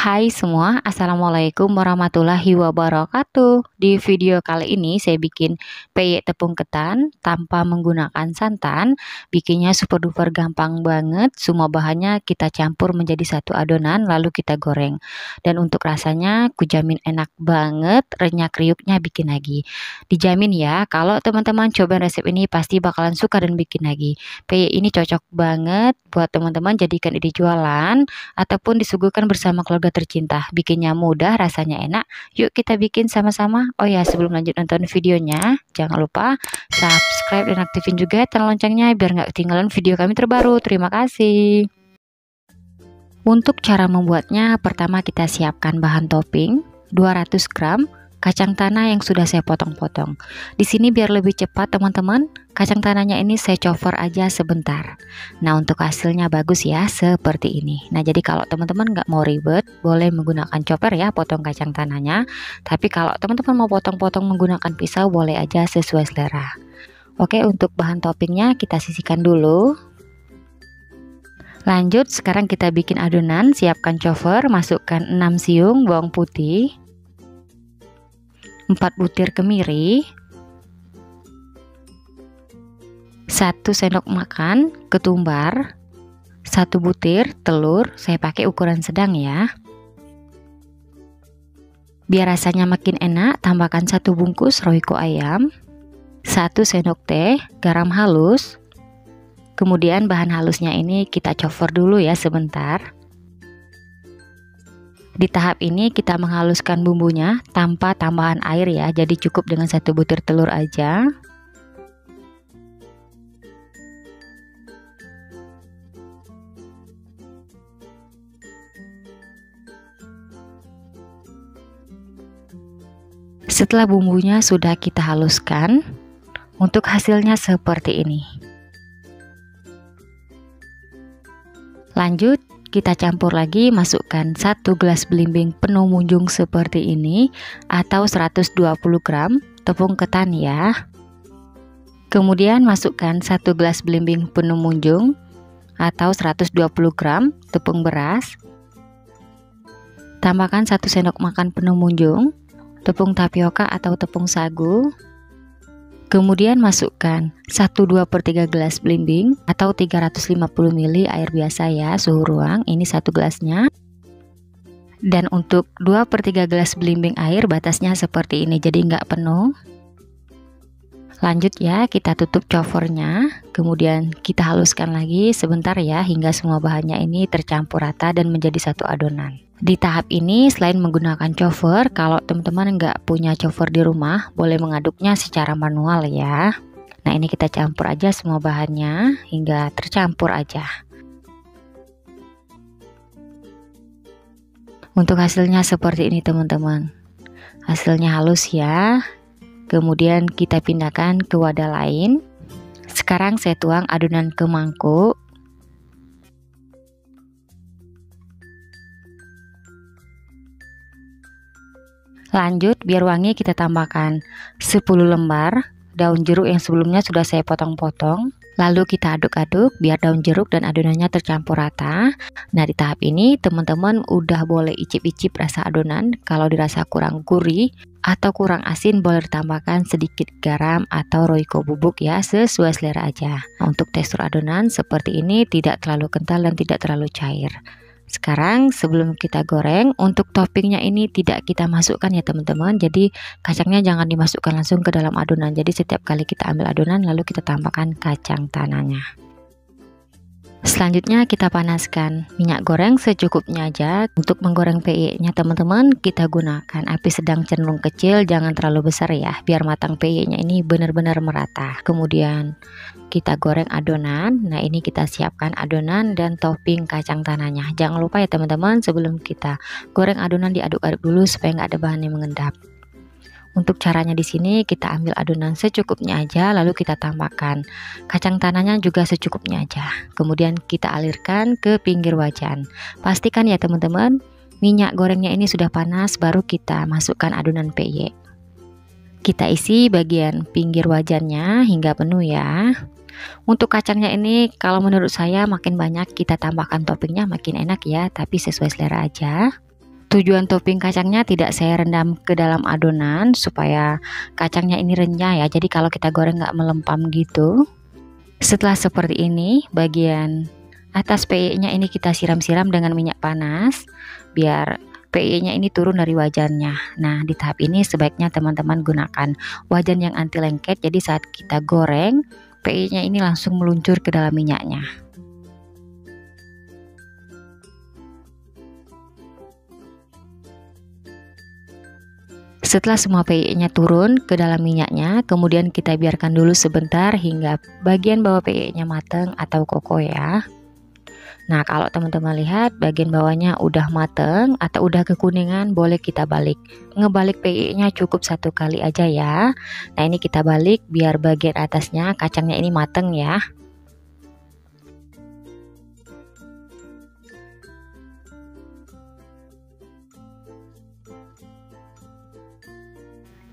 Hai semua, Assalamualaikum warahmatullahi wabarakatuh. Di video kali ini saya bikin peyek tepung ketan tanpa menggunakan santan. Bikinnya super duper gampang banget. Semua bahannya kita campur menjadi satu adonan lalu kita goreng. Dan untuk rasanya kujamin enak banget, renyah kriuknya bikin lagi. Dijamin ya, kalau teman-teman coba resep ini pasti bakalan suka dan bikin lagi. Peyek ini cocok banget buat teman-teman jadikan ide jualan ataupun disuguhkan bersama keluarga tercinta. Bikinnya mudah, rasanya enak. Yuk kita bikin sama-sama. Oh ya, sebelum lanjut nonton videonya, jangan lupa subscribe dan aktifin juga tanda loncengnya biar nggak ketinggalan video kami terbaru. Terima kasih. Untuk cara membuatnya, pertama kita siapkan bahan topping 200 gram kacang tanah yang sudah saya potong-potong. Di sini biar lebih cepat teman-teman, kacang tanahnya ini saya chopper aja sebentar. Nah, untuk hasilnya bagus ya, seperti ini. Nah, jadi kalau teman-teman nggak mau ribet, boleh menggunakan chopper ya, potong kacang tanahnya. Tapi kalau teman-teman mau potong-potong menggunakan pisau, boleh aja sesuai selera. Oke, untuk bahan toppingnya kita sisihkan dulu. Lanjut, sekarang kita bikin adonan. Siapkan chopper, masukkan 6 siung bawang putih, 4 butir kemiri, 1 sendok makan ketumbar, 1 butir telur, saya pakai ukuran sedang ya. Biar rasanya makin enak, tambahkan 1 bungkus royco ayam, 1 sendok teh garam halus. Kemudian bahan halusnya ini kita chopper dulu ya sebentar. Di tahap ini kita menghaluskan bumbunya tanpa tambahan air ya, jadi cukup dengan 1 butir telur aja. Setelah bumbunya sudah kita haluskan, untuk hasilnya seperti ini. Lanjut, kita campur lagi, masukkan 1 gelas belimbing penuh munjung seperti ini atau 120 gram tepung ketan ya. Kemudian masukkan 1 gelas belimbing penuh munjung atau 120 gram tepung beras. Tambahkan 1 sendok makan penuh munjung tepung tapioka atau tepung sagu. Kemudian masukkan 1/2/3 gelas belimbing atau 350 ml air biasa ya, suhu ruang, ini 1 gelasnya. Dan untuk 2/3 gelas belimbing air batasnya seperti ini, jadi nggak penuh. Lanjut ya, kita tutup choppernya, kemudian kita haluskan lagi sebentar ya, hingga semua bahannya ini tercampur rata dan menjadi satu adonan. Di tahap ini selain menggunakan chopper, kalau teman-teman nggak punya chopper di rumah, boleh mengaduknya secara manual ya. Nah, ini kita campur aja semua bahannya hingga tercampur aja. Untuk hasilnya seperti ini teman-teman. Hasilnya halus ya. Kemudian kita pindahkan ke wadah lain. Sekarang saya tuang adonan ke mangkuk. Lanjut, biar wangi kita tambahkan 10 lembar daun jeruk yang sebelumnya sudah saya potong-potong. Lalu kita aduk-aduk biar daun jeruk dan adonannya tercampur rata. Nah, di tahap ini teman-teman udah boleh icip-icip rasa adonan. Kalau dirasa kurang gurih atau kurang asin, boleh ditambahkan sedikit garam atau royco bubuk ya, sesuai selera aja. Nah, untuk tekstur adonan seperti ini, tidak terlalu kental dan tidak terlalu cair. Sekarang sebelum kita goreng, untuk toppingnya ini tidak kita masukkan ya teman-teman. Jadi kacangnya jangan dimasukkan langsung ke dalam adonan. Jadi setiap kali kita ambil adonan lalu kita tambahkan kacang tanahnya. Selanjutnya kita panaskan minyak goreng secukupnya aja. Untuk menggoreng peyeknya teman-teman, kita gunakan api sedang cenderung kecil, jangan terlalu besar ya, biar matang peyeknya ini benar-benar merata. Kemudian kita goreng adonan. Nah, ini kita siapkan adonan dan topping kacang tanahnya. Jangan lupa ya teman-teman, sebelum kita goreng adonan diaduk-aduk dulu supaya nggak ada bahan yang mengendap. Untuk caranya di sini kita ambil adonan secukupnya aja, lalu kita tambahkan kacang tanahnya juga secukupnya aja. Kemudian kita alirkan ke pinggir wajan. Pastikan ya teman-teman, minyak gorengnya ini sudah panas, baru kita masukkan adonan peyek. Kita isi bagian pinggir wajannya hingga penuh ya. Untuk kacangnya ini kalau menurut saya makin banyak kita tambahkan toppingnya makin enak ya, tapi sesuai selera aja. Tujuan topping kacangnya tidak saya rendam ke dalam adonan supaya kacangnya ini renyah ya. Jadi kalau kita goreng nggak melempam gitu. Setelah seperti ini, bagian atas peyeknya ini kita siram-siram dengan minyak panas biar peyeknya ini turun dari wajannya. Nah, di tahap ini sebaiknya teman-teman gunakan wajan yang anti lengket. Jadi saat kita goreng, peyeknya ini langsung meluncur ke dalam minyaknya. Setelah semua peyeknya turun ke dalam minyaknya, kemudian kita biarkan dulu sebentar hingga bagian bawah peyeknya matang atau koko ya. Nah, kalau teman-teman lihat bagian bawahnya udah mateng atau udah kekuningan, boleh kita balik. Ngebalik peyeknya cukup 1 kali aja ya. Nah, ini kita balik biar bagian atasnya kacangnya ini mateng ya.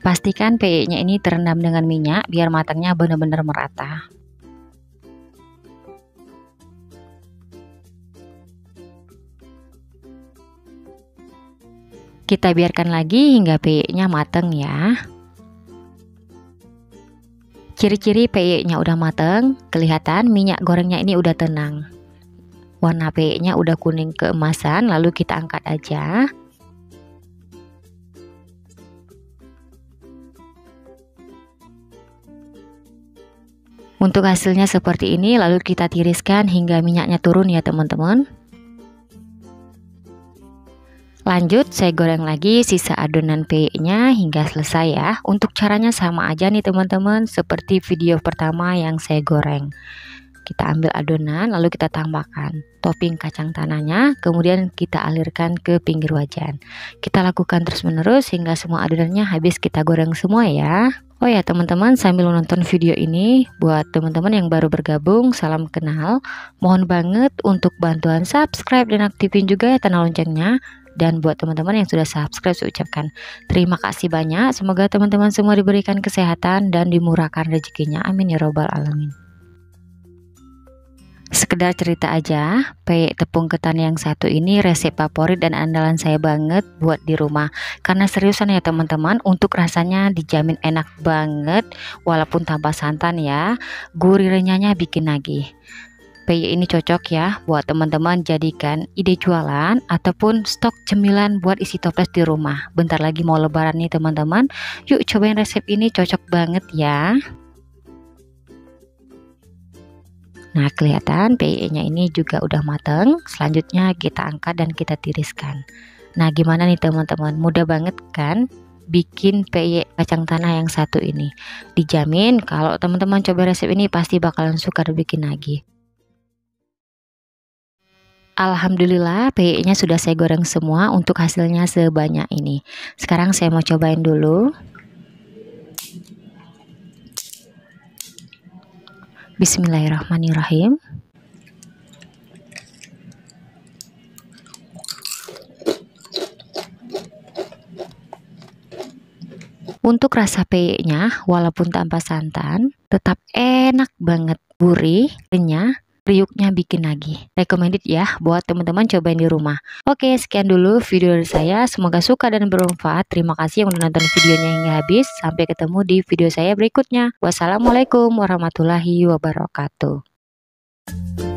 Pastikan peyeknya ini terendam dengan minyak biar matangnya benar-benar merata. Kita biarkan lagi hingga peyeknya matang ya. Ciri-ciri peyeknya udah matang, kelihatan minyak gorengnya ini udah tenang. Warna peyeknya udah kuning keemasan, lalu kita angkat aja. Untuk hasilnya seperti ini, lalu kita tiriskan hingga minyaknya turun ya teman-teman. Lanjut, saya goreng lagi sisa adonan peyeknya hingga selesai ya. Untuk caranya sama aja nih teman-teman, seperti video pertama yang saya goreng. Kita ambil adonan, lalu kita tambahkan topping kacang tanahnya, kemudian kita alirkan ke pinggir wajan. Kita lakukan terus-menerus hingga semua adonannya habis kita goreng semua ya. Oh ya teman-teman, sambil menonton video ini, buat teman-teman yang baru bergabung, salam kenal. Mohon banget untuk bantuan subscribe dan aktifin juga ya tanda loncengnya. Dan buat teman-teman yang sudah subscribe, saya ucapkan terima kasih banyak. Semoga teman-teman semua diberikan kesehatan dan dimurahkan rezekinya. Amin ya robbal alamin. Sekedar cerita aja, peyek tepung ketan yang satu ini resep favorit dan andalan saya banget buat di rumah. Karena seriusan ya teman-teman, untuk rasanya dijamin enak banget walaupun tanpa santan ya. Gurih renyahnya bikin nagih. Peyek ini cocok ya buat teman-teman jadikan ide jualan ataupun stok cemilan buat isi toples di rumah. Bentar lagi mau lebaran nih teman-teman. Yuk cobain resep ini, cocok banget ya. Nah, kelihatan peyeknya ini juga udah mateng. Selanjutnya kita angkat dan kita tiriskan. Nah, gimana nih teman-teman? Mudah banget kan bikin peyek kacang tanah yang satu ini. Dijamin kalau teman-teman coba resep ini pasti bakalan suka dan bikin lagi. Alhamdulillah peyeknya sudah saya goreng semua untuk hasilnya sebanyak ini. Sekarang saya mau cobain dulu. Bismillahirrahmanirrahim. Untuk rasa peyeknya walaupun tanpa santan tetap enak banget, gurih, renyah, riuknya bikin lagi. Recommended ya buat teman-teman cobain di rumah. Oke, sekian dulu video dari saya. Semoga suka dan bermanfaat. Terima kasih yang udah nonton videonya hingga habis. Sampai ketemu di video saya berikutnya. Wassalamualaikum warahmatullahi wabarakatuh.